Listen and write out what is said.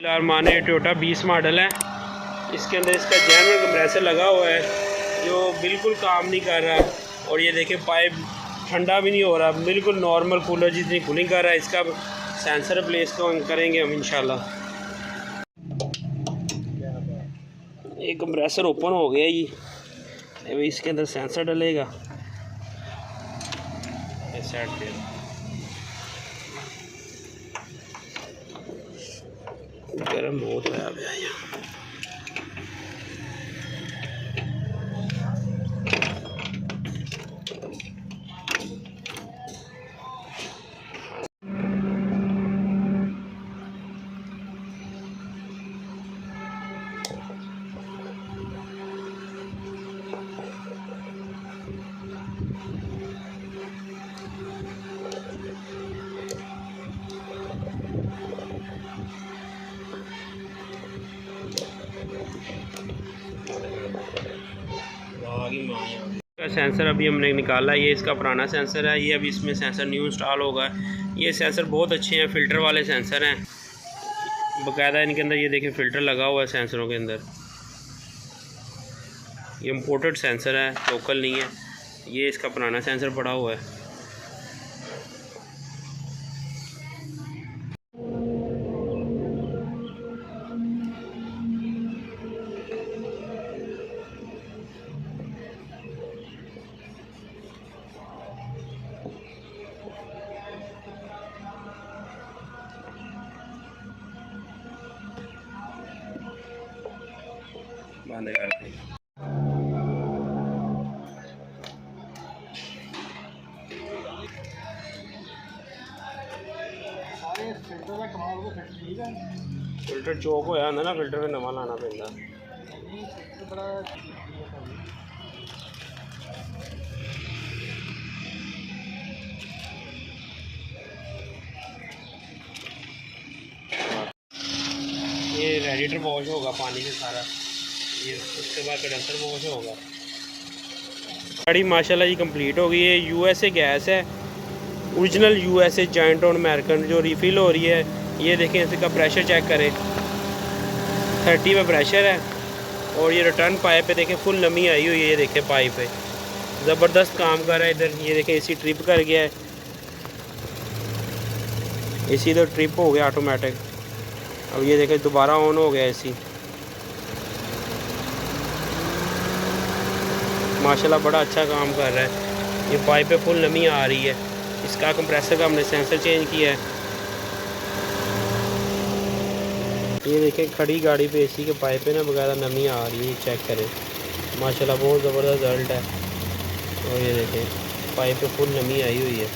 माने Toyota 20 model है। इसके अंदर इसका जेनुइन कंप्रेसर लगा हुआ है जो बिल्कुल काम नहीं कर रहा। और ये देखें पाइप ठंडा भी नहीं हो रहा, बिल्कुल नॉर्मल कूलर जितनी कूलिंग कर रहा है। इसका सेंसर रिप्लेस करेंगे हम इंशाल्लाह। ये कंप्रेसर ओपन हो गया जी, अभी इसके अंदर सेंसर डलेगा। साइड पे गर्म बहुत है अभी। सेंसर अभी हमने निकाला, ये इसका पुराना सेंसर है। ये अभी इसमें सेंसर न्यू इंस्टॉल होगा। ये सेंसर बहुत अच्छे हैं, फ़िल्टर वाले सेंसर हैं बाकायदा। इनके अंदर ये देखिए फ़िल्टर लगा हुआ है सेंसरों के अंदर। ये इम्पोर्टेड सेंसर है, लोकल नहीं है। ये इसका पुराना सेंसर पड़ा हुआ है। बंद कर दें। फिल्टर चौक होया ना, फिल्टर में नवा लाना पैंदा। ये रेडिएटर वॉश होगा पानी से सारा, ये उसके बाद कंडेंसर वॉश होगा। गाड़ी माशाल्लाह जी कंप्लीट हो गई है। यूएसए गैस है, original USA joint on American जो रिफ़िल हो रही है। ये देखें, इसका प्रेशर चेक करें, 30 में प्रेशर है। और ये रिटर्न पाइप पे देखें फुल नमी आई हुई है। ये देखें पाइप पे ज़बरदस्त काम कर रहा है। इधर ये देखें एसी ट्रिप कर गया है, एसी इधर ट्रिप हो गया ऑटोमेटिक। अब ये देखें दोबारा ऑन हो गया एसी। माशाल्लाह बड़ा अच्छा काम कर रहा है। ये पाइप पे फुल नमी आ रही है। इसका कंप्रेसर का हमने सेंसर चेंज किया है। ये देखें खड़ी गाड़ी पे एसी के पाइप पे ना बकायदा नमी आ रही है, चेक करें। माशाल्लाह बहुत ज़बरदस्त रिजल्ट है। और ये देखें पाइप पे फुल नमी आई हुई है।